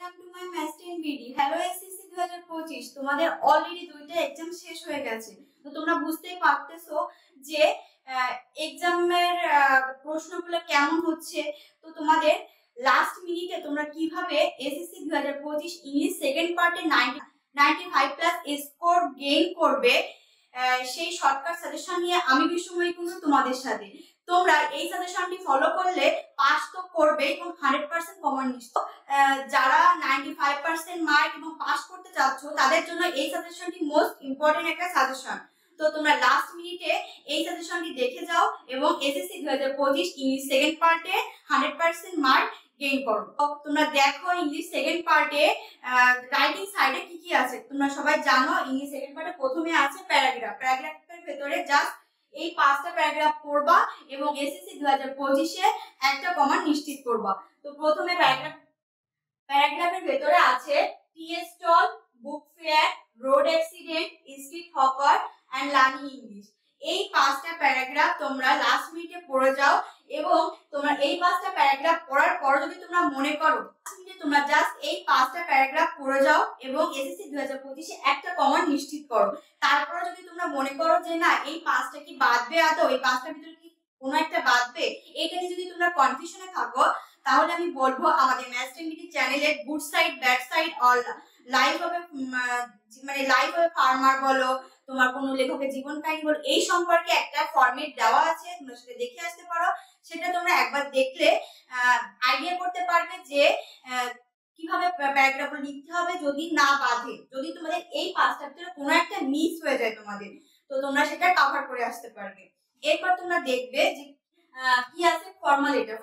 Welcome to my master BD. Hello SSC 2025, তোমাদের already দুইটা exam শেষ হয়ে গেছে। তো তোমরা বুঝতেই পারতেছো যে এক্সামের প্রশ্নগুলো কেমন হচ্ছে। তো তোমাদের লাস্ট মিনিটে তোমরা কিভাবে এসএসসি 2025 ইংলিশ সেকেন্ড পার্টে 95+ স্কোর গেইন করবে, সেই শর্টকাট সাজেশন নিয়ে আমি বিশ্বময়ী কুনু তোমাদের সাথে। তোমরা এই সাজেশনটি ফলো করলে পাস তো করবে এবং 100% কমন নিশ্চিত। যারা 95% মার্ক এবং পাস করতে চাচ্ছ তাদের জন্য এই সাজেশনটি মোস্ট ইম্পর্টেন্ট একটা সাজেশন। তো তোমরা লাস্ট মিনিটে এই সাজেশনটি দেখে যাও এবং এসএসসি 2025 ইংলিশ সেকেন্ড পার্টে 100% মার্ক গেইন করো। তোমরা দেখো ইংলিশ সেকেন্ড পার্টে রাইটিং সাইডে কি কি আছে। তোমরা সবাই জানো ইংলিশ সেকেন্ড পার্টে প্রথমে আছে প্যারাগ্রাফের ভেতরে জাস্ট এই 5টা প্যারাগ্রাফ পড়বা এবং এসএসসি 2025 এ একটা কমন নিশ্চিত করবা। তো প্রথমে প্যারাগ্রাফের ভেতরে আছে tea stall, book fair, road accident, street hawker and learning English. এই 5টা প্যারাগ্রাফ তোমরা লাস্ট মিনিটে পড়ে যাও এবং তোমরা এই 5টা প্যারাগ্রাফ পড়ার পর যদি তোমরা মনে করো তোমরা জাস্ট এই 5টা প্যারাগ্রাফ পড়ে যাও এবং এসএসসি 2025 এ একটা কমন নিশ্চিত করো। তারপর যদি তোমরা মনে করো যে না এই 5টা কি বাদবে, আদৌ এই 5টার ভিতরে কি কোনো একটা বাদবে, এটা নিয়ে যদি তোমরা কনফিউশনে থাকো তাহলে আমি বলবো আমাদের ম্যাস্টার বিডি চ্যানেলে good side bad side all live হবে, মানে লাইভ হবে ফার্মার বলো, তোমার কোনো লেখকের জীবন কাহিনী বলো, এই সম্পর্কে একটা ফরম্যাট দেওয়া আছে, তোমরা সেটা দেখে আসতে পারো। সেটা তোমরা একবার দেখলে আইডিয়া করতে পারবে যে কিভাবে প্যারাগ্রাফ লিখতে হবে যদি না বাঁধে, যদি তোমাদের এই 5টার ভিতরে কোনো একটা মিস হয়ে যায় তোমাদের, তো তোমরা সেটা কভার করে আসতে পারবে। এরপর তোমরা দেখবে যে কি আছে ফর্মালিটার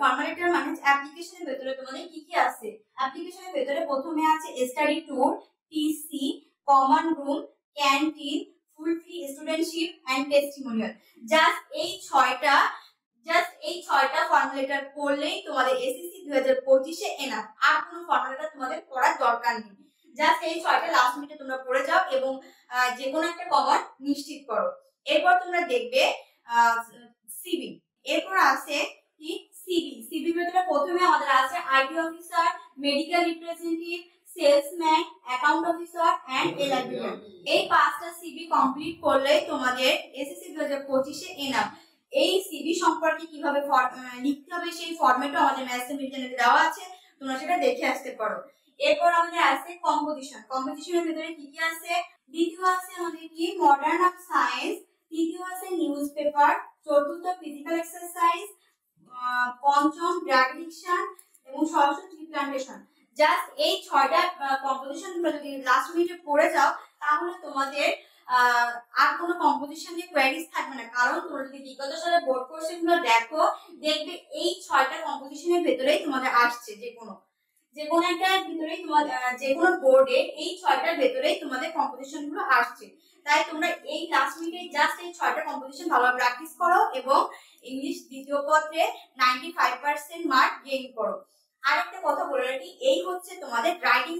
মানে অ্যাপ্লিকেশনের ভেতরে তোমাদের কি কি আছে। অ্যাপ্লিকেশনের ভেতরে প্রথমে আছে study tour, TC, common room, canteen, full free studentship and testimonial. Just এই 6টা ফর্মুলেটার পড়লেই তোমাদের এসএসসি 2025 এ এনাফ। আর কোনো ফর্মুলেটার তোমাদের পড়ার দরকার নেই। জাস্ট এই 6টা লাস্ট মিনিটে তোমরা পড়ে যাও এবং যে কোনো একটা কমন নিশ্চিত করো। এরপর তোমরা দেখবে সিবি। এরপর আছে কি সিবি ভেতরে প্রথমে আমাদের আছে IT officer, medical representative, salesman, account officer and librarian. এই 5টা সিবি কমপ্লিট করলে তোমাদের এসএসসি 2025 এ এনাফ। এই সিবি সম্পর্কে কিভাবে লিখতে হবে সেই ফরম্যাটও আমাদের ম্যাথস এন্ড চ্যানেলে দেওয়া আছে, তোমরা সেটা দেখে আসতে পারো। এরপর আমাদের আছে কম্পোজিশনের ভিতরে কি কি আছে। দ্বিতীয় আছে আমাদের কি মডার্ন অফ সায়েন্স, তৃতীয় আছে নিউজ পেপার, চতুর্থ ফিজিক্যাল এক্সারসাইজ, পঞ্চম ড্রাগ এডিকশন এবং ষষ্ঠ ট্রি প্ল্যান্টেশন। জাস্ট এই 6টা কম্পোজিশন তোমরা যদি লাস্ট মিনিটে পড়ে যাও তাহলে তোমাদের আর কোনো কম্পোজিশন নিয়ে কোয়ারিজ থাকবে না। কারণ তোমরা যদি বিগত সালের বোর্ড কোশ্চেন গুলো দেখো দেখবে এই 6টা কম্পোজিশনের ভেতরেই তোমাদের আসছে, যে কোনো একটার ভিতরেই তোমাদের যে কোনো বোর্ডে এই 6টার ভেতরেই তোমাদের কম্পোজিশন গুলো আসছে। তাই তোমরা এই লাস্ট মিনিটে জাস্ট এই 6টা কম্পোজিশন ভালোভাবে প্র্যাকটিস করো এবং ইংলিশ দ্বিতীয় পত্রে 95% মার্ক গেইন করো। আরেকটা কথা বলে রাখি, এই হচ্ছে তোমাদের রাইটিং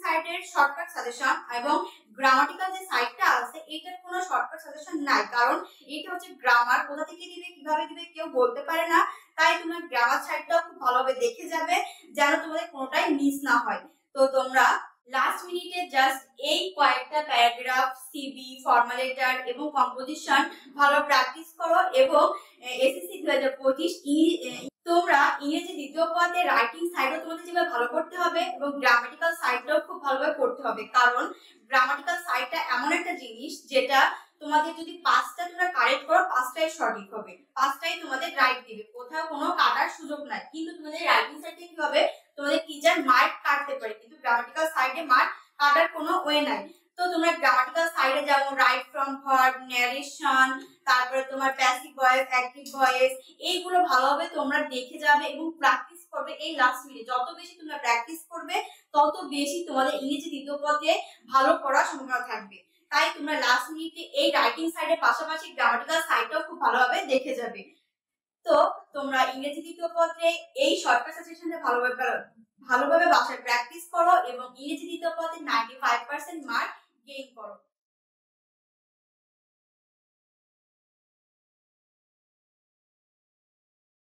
সাইডের শর্টকাট সাজেশন এবং গ্রামাটিক্যাল যে সাইডটা আছে এটার কোনো শর্টকাট সাজেশন নাই। কারণ এটা হচ্ছে গ্রামার, কোথা থেকে দিবে কিভাবে দিবে কেউ বলতে পারে না। তাই তোমরা গ্রামার সাইডটাও খুব ভালোভাবে দেখে যাবে যেন তোমাদের কোনোটাই মিস না হয়। তো তোমরা লাস্ট মিনিটে জাস্ট এই কয়েকটা প্যারাগ্রাফ, সিবি, ফর্মালেটার এবং কম্পোজিশন ভালো প্র্যাকটিস করো এবং এসএসসি 2025 তোমরা ইংরেজি দ্বিতীয় পত্রে রাইটিং সাইডও তোমাদের যেভাবে ভালো করতে হবে এবং গ্রামাটিক্যাল সাইডটাও খুব ভালোভাবে করতে হবে। কারণ গ্রামাটিক্যাল সাইডটা এমন একটা জিনিস যেটা তোমাদের যদি 5টা তোমরা কারেক্ট করো 5টাই সঠিক হবে, 5টাই তোমাদের রাইট দিবে, কোথাও কোনো কাটার সুযোগ নাই। কিন্তু তোমাদের রাইটিং সাইডে কি হবে, তোমাদের টিচার মার্ক কাটতে পারে কিন্তু গ্রামাটিক্যাল সাইডে মার্ক কাটার কোনো ওয়ে নাই। তো তোমরা গ্রামাটিক্যাল সাইডে যেমন রাইট ফ্রম ভার্ব, ন্যারেশন, তারপরে তোমার প্যাসিভ ভয়েস, অ্যাক্টিভ ভয়েস, এইগুলো ভালোভাবে তোমরা দেখে যাবে এবং প্র্যাকটিস করবে। এই লাস্ট মিনিটে যত বেশি তোমরা প্র্যাকটিস করবে তত বেশি তোমাদের ইংরেজি দ্বিতীয় পত্রে ভালো পড়ার সম্ভাবনা থাকবে। তাই তোমরা লাস্ট মিনিটে এই রাইটিং সাইডের পাশাপাশি গ্রামাটিক্যাল সাইডটাও খুব ভালোভাবে দেখে যাবে। তো তোমরা ইংরেজি দ্বিতীয় পত্রে এই শর্টকাট সাজেশনটা ভালোভাবে বাসায় প্র্যাকটিস করো এবং ইংরেজি দ্বিতীয় পত্রে 95% মার্ক গেইন করো।